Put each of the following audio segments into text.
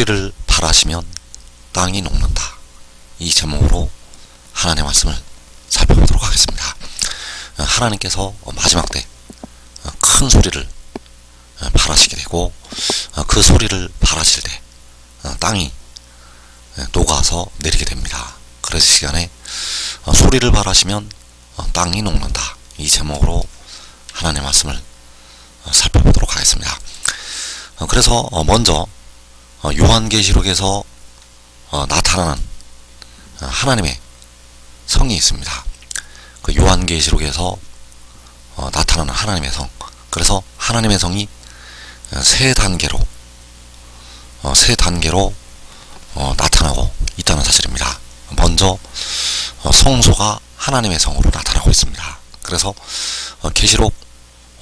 소리를 바라시면 땅이 녹는다. 이 제목으로 하나님의 말씀을 살펴보도록 하겠습니다. 하나님께서 마지막 때 큰 소리를 바라시게 되고 그 소리를 바라실 때 땅이 녹아서 내리게 됩니다. 그래서 시간에 소리를 바라시면 땅이 녹는다. 이 제목으로 하나님의 말씀을 살펴보도록 하겠습니다. 그래서 먼저 요한계시록에서 나타나는 하나님의 성이 있습니다. 그 요한계시록에서 나타나는 하나님의 성. 그래서 하나님의 성이 세 단계로 나타나고 있다는 사실입니다. 먼저 성소가 하나님의 성으로 나타나고 있습니다. 그래서 계시록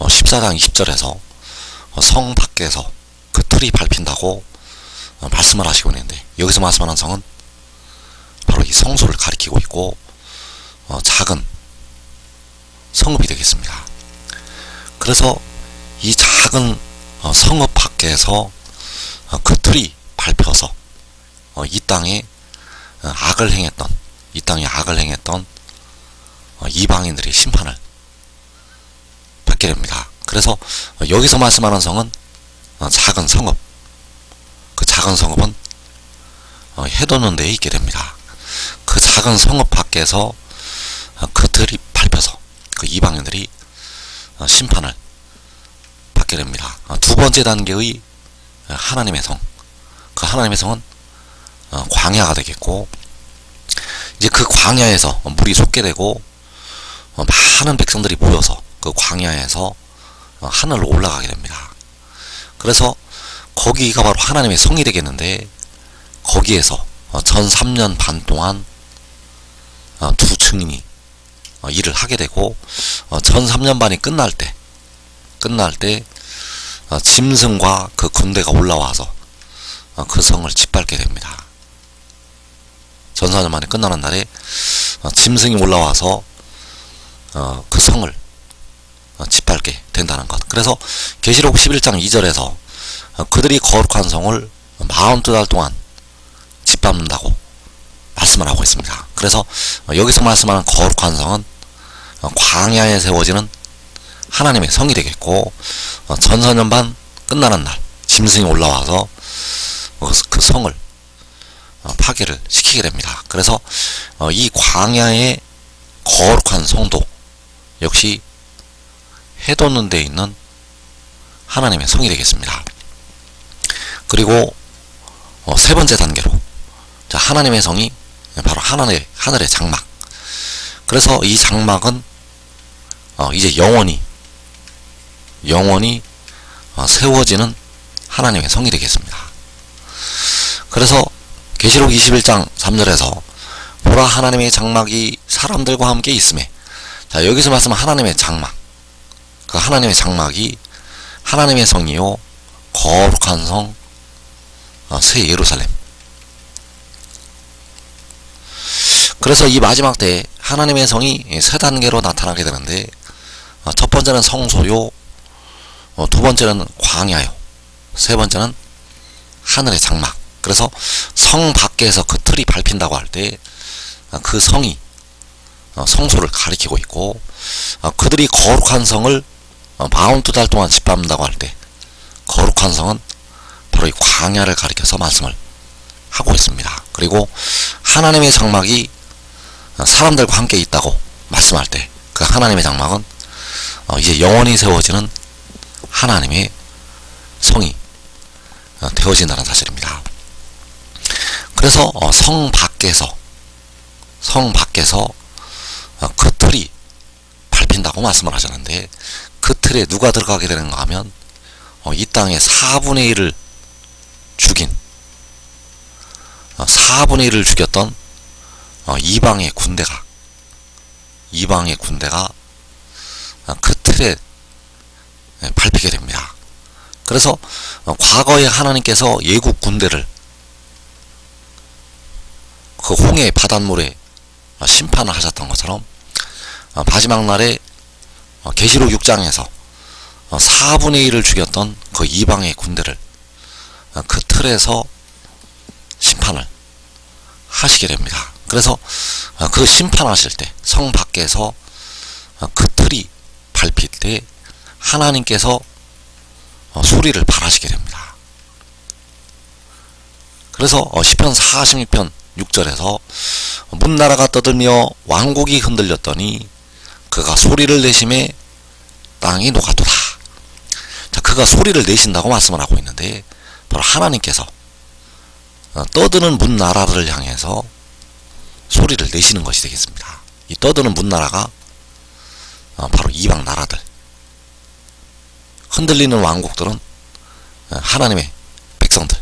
14장 20절에서 성 밖에서 그 틀이 밟힌다고 말씀을 하시고 있는데, 여기서 말씀하는 성은 바로 이 성소를 가리키고 있고 작은 성읍이 되겠습니다. 그래서 이 작은 성읍 밖에서 그 틀이 밟혀서 이 땅에 악을 행했던 이방인들의 심판을 받게 됩니다. 그래서 여기서 말씀하는 성은 작은 성읍, 그 작은 성읍은 해돋는 데에 있게 됩니다. 그 작은 성읍 밖에서 그 틀이 밟혀서 그 이방인들이 심판을 받게 됩니다. 두 번째 단계의 하나님의 성, 그 하나님의 성은 광야가 되겠고, 이제 그 광야에서 물이 솟게 되고 많은 백성들이 모여서 그 광야에서 하늘로 올라가게 됩니다. 그래서 거기가 바로 하나님의 성이 되겠는데, 거기에서 전 3년 반 동안 두 증인이 일을 하게 되고, 전 3년 반이 끝날 때 짐승과 그 군대가 올라와서 그 성을 짓밟게 됩니다. 전 4년 만에 끝나는 날에 짐승이 올라와서 그 성을 짓밟게 된다는 것. 그래서 계시록 11장 2절에서 그들이 거룩한 성을 42달 동안 짓밟는다고 말씀을 하고 있습니다. 그래서 여기서 말씀하는 거룩한 성은 광야에 세워지는 하나님의 성이 되겠고, 전 4년 반 끝나는 날 짐승이 올라와서 그 성을 파괴를 시키게 됩니다. 그래서 이 광야의 거룩한 성도 역시 해돋는 데에 있는 하나님의 성이 되겠습니다. 그리고 세 번째 단계로 하나님의 성이 바로 하늘의 장막. 그래서 이 장막은 이제 영원히 세워지는 하나님의 성이 되겠습니다. 그래서 계시록 21장 3절에서 보라, 하나님의 장막이 사람들과 함께 있음에, 자, 여기서 말씀은 하나님의 장막, 그 하나님의 장막이 하나님의 성이요 거룩한 성 새 예루살렘. 그래서 이 마지막 때 하나님의 성이 세 단계로 나타나게 되는데, 첫 번째는 성소요, 두 번째는 광야요, 세 번째는 하늘의 장막. 그래서 성 밖에서 그 틀이 밟힌다고 할 때 그 성이 성소를 가리키고 있고, 그들이 거룩한 성을 42달 동안 짓밟는다고 할 때 거룩한 성은 바로 이 광야를 가리켜서 말씀을 하고 있습니다. 그리고 하나님의 장막이 사람들과 함께 있다고 말씀할 때 그 하나님의 장막은 이제 영원히 세워지는 하나님의 성이 되어진다는 사실입니다. 그래서 성 밖에서 그 틀이 밟힌다고 말씀을 하셨는데, 그 틀에 누가 들어가게 되는가 하면 이 땅의 4분의 1을 죽인 4분의 1을 죽였던 이방의 군대가 그 틀에 밟히게 됩니다. 그래서 과거에 하나님께서 예국 군대를 그 홍해 바닷물에 심판을 하셨던 것처럼 마지막 날에 계시록 6장에서 4분의 1을 죽였던 그 이방의 군대를 그 틀에서 심판을 하시게 됩니다. 그래서 그 심판하실 때 성 밖에서 그 틀이 밟힐 때 하나님께서 소리를 발하시게 됩니다. 그래서 시편 46편 6절에서 문나라가 떠들며 왕국이 흔들렸더니 그가 소리를 내심에 땅이 녹았도다. 자, 그가 소리를 내신다고 말씀을 하고 있는데 바로 하나님께서 떠드는 문나라를 향해서 소리를 내시는 것이 되겠습니다. 이 떠드는 문나라가 바로 이방 나라들, 흔들리는 왕국들은 하나님의 백성들.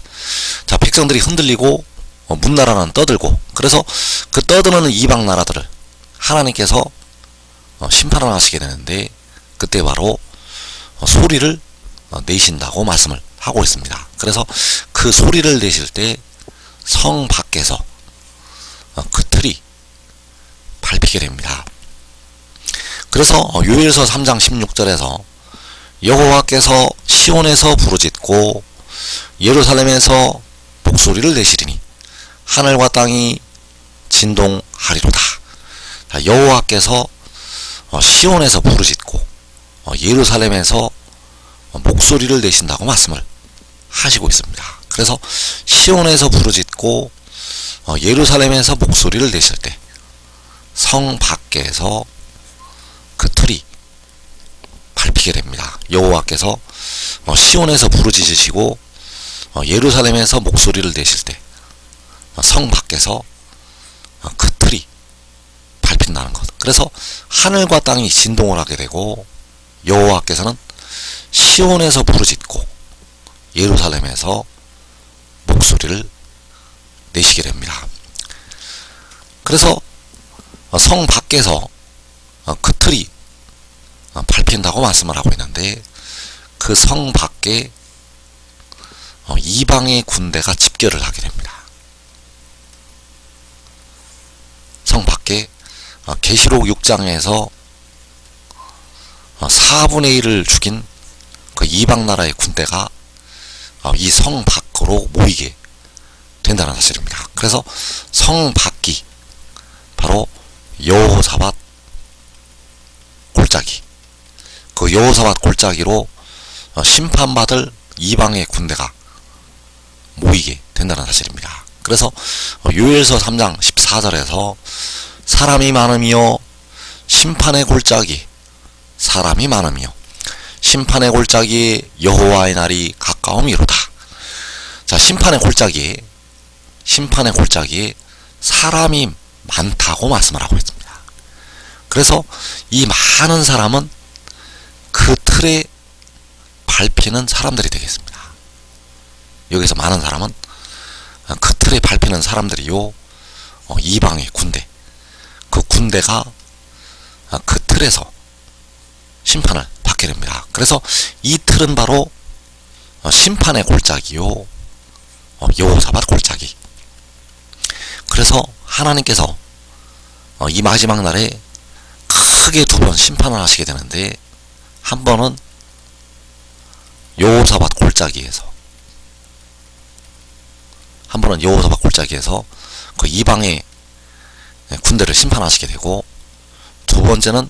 자, 백성들이 흔들리고 문나라는 떠들고, 그래서 그 떠드는 이방 나라들을 하나님께서 심판을 하시게 되는데 그때 바로 소리를 내신다고 말씀을 하고 있습니다. 그래서 그 소리를 내실 때 성 밖에서 그 틀이 밟히게 됩니다. 그래서 요엘서 3장 16절에서 여호와께서 시온에서 부르짖고 예루살렘에서 목소리를 내시리니 하늘과 땅이 진동하리로다. 여호와께서 시온에서 부르짖고 예루살렘에서 목소리를 내신다고 말씀을 하시고 있습니다. 그래서 시온에서 부르짖고 예루살렘에서 목소리를 내실 때 성 밖에서 그 틀이 밟히게 됩니다. 여호와께서 시온에서 부르짖으시고 예루살렘에서 목소리를 내실 때 성 밖에서 그 틀이 밟힌다는 것. 그래서 하늘과 땅이 진동을 하게 되고 여호와께서는 시온에서 부르짖고 예루살렘에서 목소리를 내시게 됩니다. 그래서 성 밖에서 그 틀이 밟힌다고 말씀을 하고 있는데 그 성 밖에 이방의 군대가 집결을 하게 됩니다. 성 밖에 계시록 6장에서 4분의 1을 죽인 그 이방 나라의 군대가 이 성 밖으로 모이게 된다는 사실입니다. 그래서 성 밖이 바로 여호사밧 골짜기, 그 여호사밧 골짜기로 심판받을 이방의 군대가 모이게 된다는 사실입니다. 그래서 요엘서 3장 14절에서 사람이 많으며 심판의 골짜기, 사람이 많으며 심판의 골짜기에 여호와의 날이 가까움이로다. 자, 심판의 골짜기에 사람이 많다고 말씀을 하고 있습니다. 그래서 이 많은 사람은 그 틀에 밟히는 사람들이 되겠습니다. 여기서 많은 사람은 그 틀에 밟히는 사람들이요, 이방의 군대, 그 군대가 그 틀에서 심판을 받게 됩니다. 그래서 이 틀은 바로 심판의 골짜기요, 여호사밧 골짜기. 그래서 하나님께서 이 마지막 날에 크게 두 번 심판을 하시게 되는데, 한 번은 여호사밧 골짜기에서, 그 이방의 군대를 심판하시게 되고, 두 번째는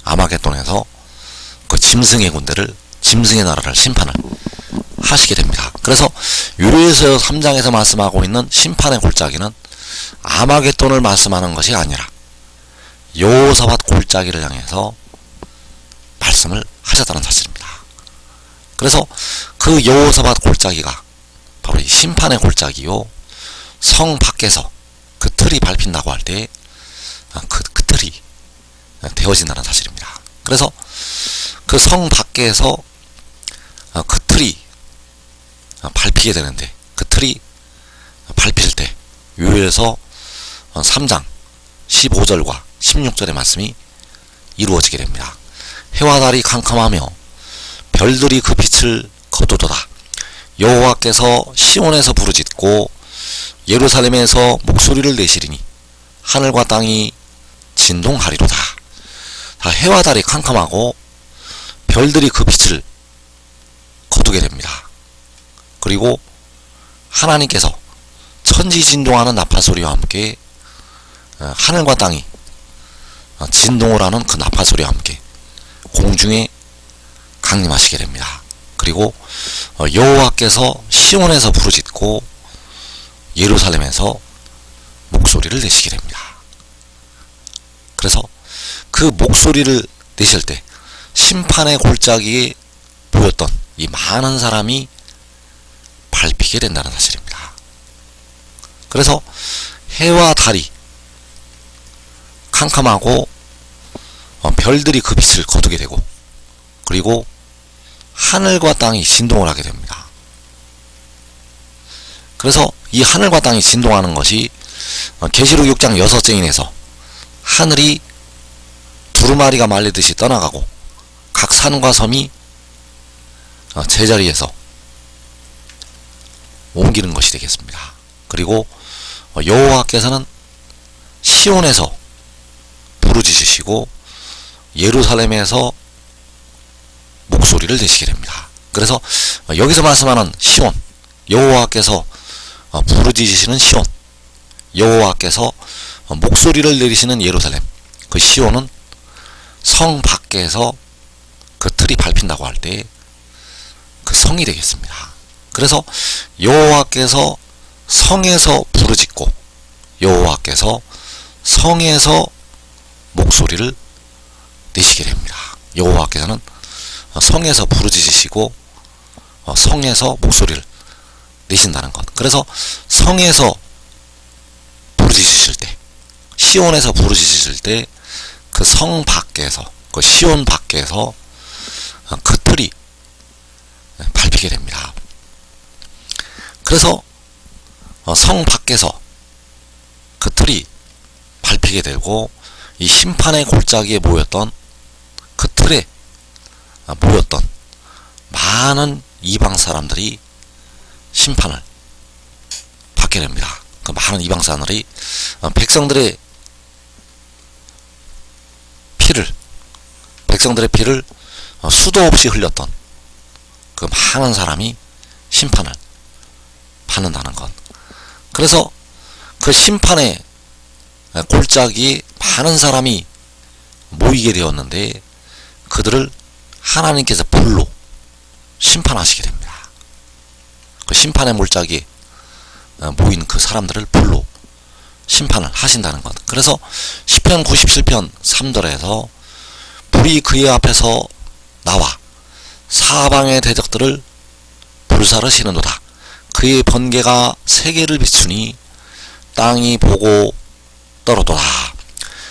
아마겟돈에서 그 짐승의 군대를, 짐승의 나라를 심판을 하시게 됩니다. 그래서 요엘서 3장에서 말씀하고 있는 심판의 골짜기는 아마겟돈을 말씀하는 것이 아니라 여호사밧 골짜기를 향해서 말씀을 하셨다는 사실입니다. 그래서 그 여호사밧 골짜기가 바로 이 심판의 골짜기요, 성 밖에서 그 틀이 밟힌다고 할 때 그 틀이 되어진다는 사실입니다. 그래서 그 성 밖에서 그 틀이 밟히게 되는데, 그 틀이 밟힐 때 요엘서 3장 15절과 16절의 말씀이 이루어지게 됩니다. 해와 달이 캄캄하며 별들이 그 빛을 거두도다. 여호와께서 시온에서 부르짖고 예루살렘에서 목소리를 내시리니 하늘과 땅이 진동하리로다. 해와 달이 캄캄하고 별들이 그 빛을 거두게 됩니다. 그리고 하나님께서 천지진동하는 나팔소리와 함께 하늘과 땅이 진동을 하는 그 나팔소리와 함께 공중에 강림하시게 됩니다. 그리고 여호와께서 시온에서 부르짖고 예루살렘에서 목소리를 내시게 됩니다. 그래서 그 목소리를 내실 때 심판의 골짜기에 모였던 이 많은 사람이 밟히게 된다는 사실입니다. 그래서 해와 달이 캄캄하고 별들이 그 빛을 거두게 되고, 그리고 하늘과 땅이 진동을 하게 됩니다. 그래서 이 하늘과 땅이 진동하는 것이 계시록 6장 6절인에서 하늘이 두루마리가 말리듯이 떠나가고 각 산과 섬이 제자리에서 옮기는 것이 되겠습니다. 그리고 여호와께서는 시온에서 부르짖으시고 예루살렘에서 목소리를 내시게 됩니다. 그래서 여기서 말씀하는 시온, 여호와께서 부르짖으시는 시온, 여호와께서 목소리를 내리시는 예루살렘, 그 시온은 성 밖에서 그 틀이 밟힌다고 할 때 그 성이 되겠습니다. 그래서 여호와께서 성에서 부르짖고 여호와께서 성에서 목소리를 내시게 됩니다. 여호와께서는 성에서 부르짖으시고 성에서 목소리를 내신다는 것. 그래서 성에서 부르짖으실 때, 시온에서 부르짖으실 때 그 성 밖에서, 그 시온 밖에서 그 틀이 밟히게 됩니다. 그래서 성 밖에서 그 틀이 밟히게 되고 이 심판의 골짜기에 모였던 그 틀에 모였던 많은 이방 사람들이 심판을 받게 됩니다. 그 많은 이방 사람들이 백성들의 피를 수도 없이 흘렸던 그 많은 사람이 심판을 받는다는 것. 그래서 그 심판의 골짜기에 많은 사람이 모이게 되었는데 그들을 하나님께서 불로 심판하시게 됩니다. 그 심판의 골짜기에 모인 그 사람들을 불로 심판을 하신다는 것. 그래서 시편 97편 3절에서 불이 그의 앞에서 나와 사방의 대적들을 불사르시는도다. 그의 번개가 세계를 비추니 땅이 보고 떨어도다.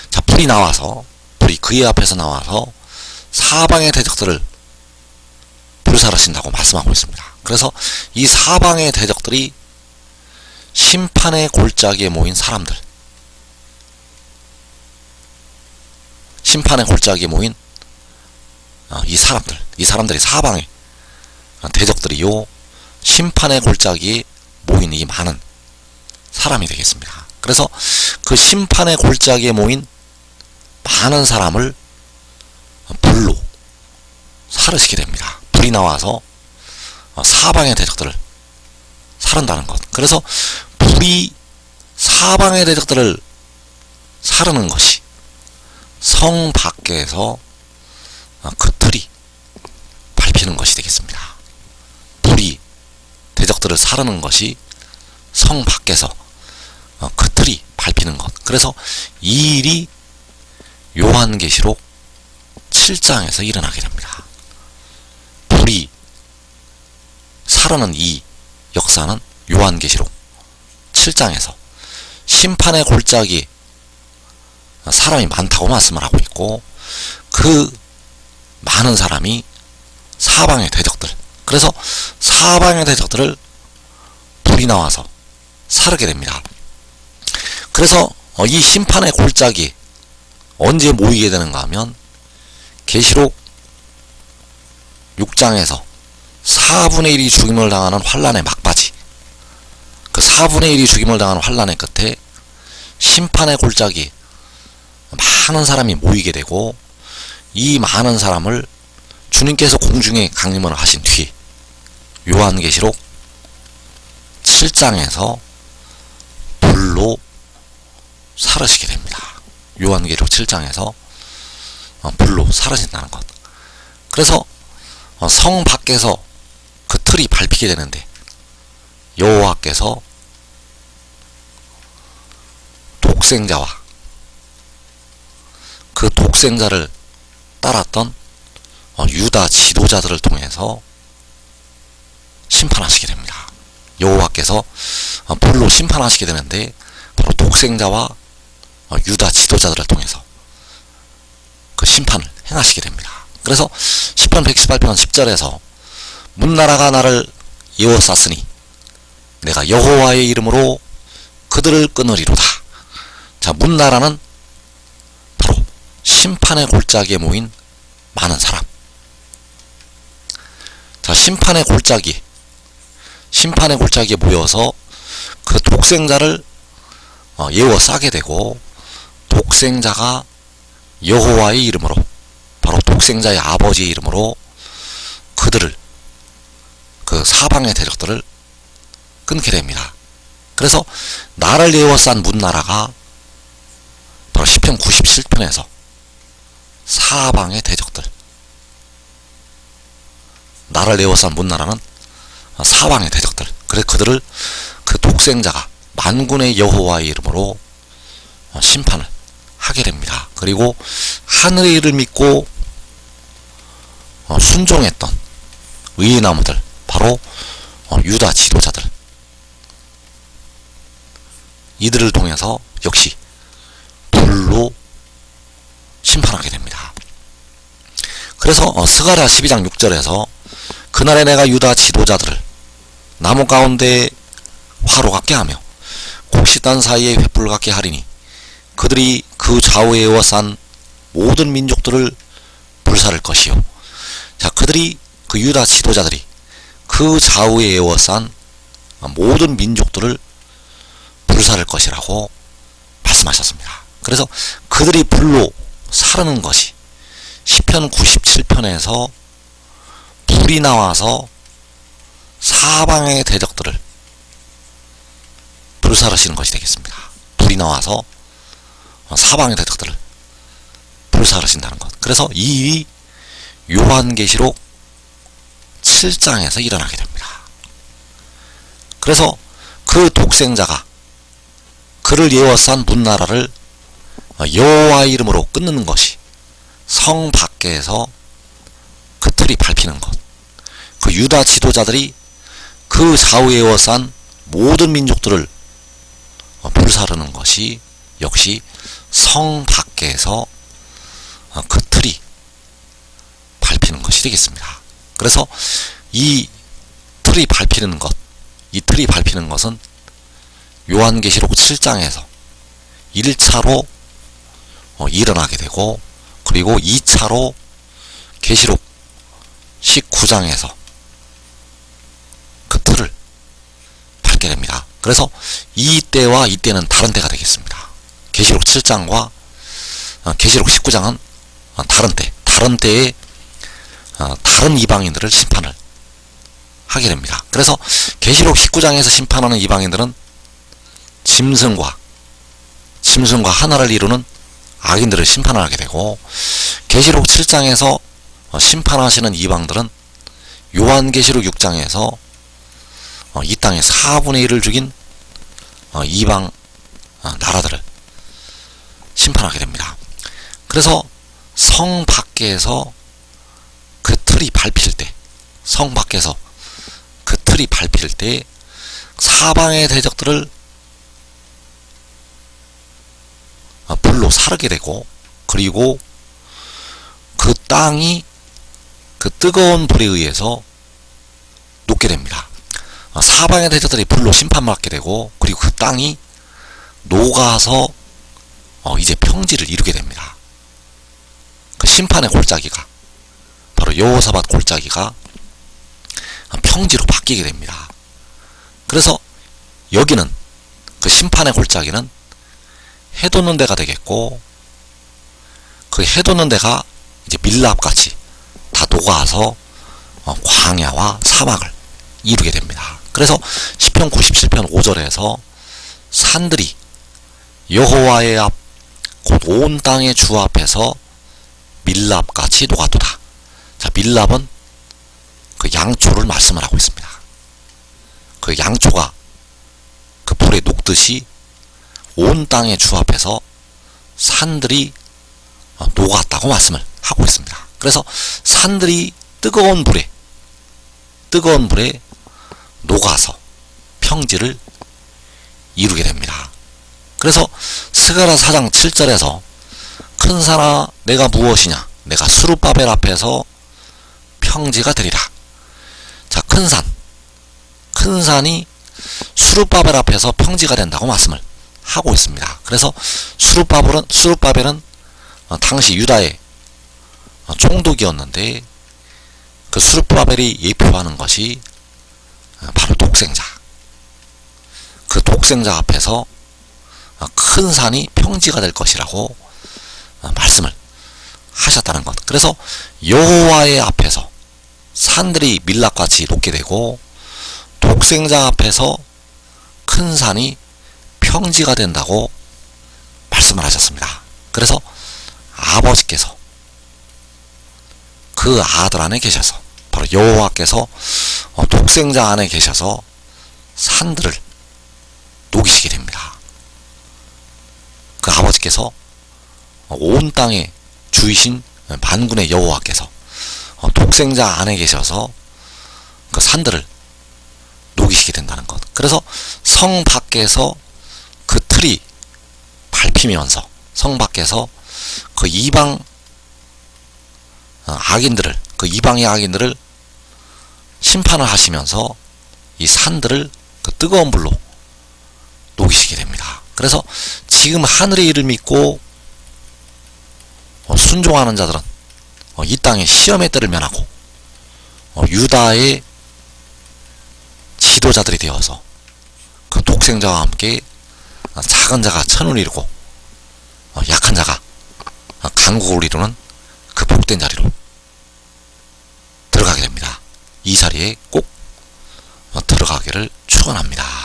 자, 불이 그의 앞에서 나와서 사방의 대적들을 불사르신다고 말씀하고 있습니다. 그래서 이 사방의 대적들이 심판의 골짜기에 모인 사람들, 심판의 골짜기에 모인 이 사람들이 사방의 대적들이요 심판의 골짜기에 모인 이 많은 사람이 되겠습니다. 그래서 그 심판의 골짜기에 모인 많은 사람을 불로 사르시게 됩니다. 불이 나와서 사방의 대적들을 사른다는 것. 그래서 불이 사방의 대적들을 사르는 것이 성 밖에서 그 틀이 밟히는 것이 되겠습니다. 불이 대적들을 사르는 것이 성 밖에서 그 틀이 밟히는 것. 그래서 이 일이 요한계시록 7장에서 일어나게 됩니다. 불이 사르는 이 역사는 요한계시록 7장에서 심판의 골짜기에 사람이 많다고 말씀을 하고 있고, 그 많은 사람이 사방의 대적들, 그래서 사방의 대적들을 불이 나와서 사르게 됩니다. 그래서 이 심판의 골짜기에 언제 모이게 되는가 하면 계시록 6장에서 4분의 1이 죽임을 당하는 환란의 막바지, 그 4분의 1이 죽임을 당하는 환란의 끝에 심판의 골짜기에 많은 사람이 모이게 되고, 이 많은 사람을 주님께서 공중에 강림을 하신 뒤에 요한계시록 7장에서 불로 사르시게 됩니다. 요한계시록 7장에서 불로 사라진다는 것. 그래서 성 밖에서 그 틀이 밟히게 되는데 여호와께서 독생자와 그 독생자를 따랐던 유다 지도자들을 통해서 심판하시게 됩니다. 여호와께서 불로 심판하시게 되는데 바로 독생자와 유다 지도자들을 통해서 그 심판을 행하시게 됩니다. 그래서 10편 118편 10절에서 문나라가 나를 에워쌌으니 내가 여호와의 이름으로 그들을 끊으리로다. 자, 문나라는 바로 심판의 골짜기에 모인 많은 사람. 자, 심판의 골짜기에 모여서 그 독생자를 에워싸게 되고, 독생자가 여호와의 이름으로, 바로 독생자의 아버지의 이름으로 그들을, 그 사방의 대적들을 끊게 됩니다. 그래서 나를 에워싼 문나라가 바로 시편 97편에서 사방의 대적들, 나를 에워싼 문나라는 사방의 대적들, 그래서 그들을 그 독생자가 만군의 여호와의 이름으로 심판을 하게 됩니다. 그리고 하늘의 일을 믿고 순종했던 의인나무들, 바로 유다 지도자들, 이들을 통해서 역시 불로 심판하게 됩니다. 그래서 스가랴 12장 6절에서 그날에 내가 유다 지도자들을 나무 가운데 화로 같게 하며 곡식단 사이에 횃불 같게 하리니 그들이 그 좌우에 에워싼 모든 민족들을 불사를 것이요. 자, 그들이, 그 유다 지도자들이 그 좌우에 에워싼 모든 민족들을 불사를 것이라고 말씀하셨습니다. 그래서 그들이 불로 사르는 것이 시편 97편에서 불이 나와서 사방의 대적들을 불사르시는 것이 되겠습니다. 불이 나와서 사방의 대적들을 불사르신다는 것. 그래서 이 일이 요한계시록 7장에서 일어나게 됩니다. 그래서 그 독생자가 그를 에워싼 문나라를 여호와의 이름으로 끊는 것이 성 밖에서 그 틀이 밟히는 것, 그 유다 지도자들이 그 좌우에 에워싼 모든 민족들을 불사르는 것이 역시 성 밖에서 그 틀이 밟히는 것이 되겠습니다. 그래서 이 틀이 밟히는 것은 요한계시록 7장에서 1차로 일어나게 되고, 그리고 2차로 계시록 19장에서 그 틀을 밟게 됩니다. 그래서 이 때와 이 때는 다른 때가 되겠습니다. 계시록 7장과 계시록 19장은 다른 때에 다른 이방인들을 심판을 하게 됩니다. 그래서 계시록 19장에서 심판하는 이방인들은 짐승과 하나를 이루는 악인들을 심판하게 되고, 계시록 7장에서 심판하시는 이방들은 요한계시록 6장에서 이 땅의 4분의 1을 죽인 이방 나라들을 심판하게 됩니다. 그래서 성 밖에서 그 틀이 밟힐 때, 사방의 대적들을 불로 사르게 되고, 그리고 그 땅이 그 뜨거운 불에 의해서 녹게 됩니다. 사방의 대적들이 불로 심판받게 되고, 그리고 그 땅이 녹아서 이제 평지를 이루게 됩니다. 그 심판의 골짜기가, 바로 여호사밧 골짜기가 평지로 바뀌게 됩니다. 그래서 여기는, 그 심판의 골짜기는 해돋는 데가 되겠고, 그 해돋는 데가 이제 밀랍같이 다 녹아서 광야와 사막을 이루게 됩니다. 그래서 시편 97편 5절에서 산들이 여호와의 앞 곧 온 땅의 주 앞에서 밀랍같이 녹았도다. 자, 밀랍은 그 양초를 말씀을 하고 있습니다. 그 양초가 그 불에 녹듯이 온 땅의 주 앞에서 산들이 녹았다고 말씀을 하고 있습니다. 그래서 산들이 뜨거운 불에 녹아서 평지를 이루게 됩니다. 그래서 스가랴 4장 7절에서 큰 산아 내가 무엇이냐, 내가 스룹바벨 앞에서 평지가 되리라. 자, 큰 산이 스룹바벨 앞에서 평지가 된다고 말씀을 하고 있습니다. 그래서 스룹바벨은 당시 유다의 총독이었는데 그 스룹바벨이 예표하는 것이 바로 독생자. 그 독생자 앞에서 큰 산이 평지가 될 것이라고 말씀을 하셨다는 것. 그래서 여호와의 앞에서 산들이 밀랍같이 녹게 되고 독생자 앞에서 큰 산이 평지가 된다고 말씀을 하셨습니다. 그래서 아버지께서 그 아들 안에 계셔서 바로 여호와께서 독생자 안에 계셔서 산들을 녹이시게 됩니다. 그 아버지께서 온 땅의 주이신 만군의 여호와께서 독생자 안에 계셔서 그 산들을 녹이시게 된다는 것. 그래서 성 밖에서 그 틀이 밟히면서 성 밖에서 그 이방의 악인들을 심판을 하시면서 이 산들을 그 뜨거운 불로 녹이시게 됩니다. 그래서 지금 하늘의 일을 믿고 순종하는 자들은 이 땅의 시험의 때를 면하고 유다의 지도자들이 되어서 그 독생자와 함께 작은 자가 천을 이루고 약한 자가 강국을 이루는 그 복된 자리로 들어가게 됩니다. 이 자리에 꼭 들어가기를 축원합니다.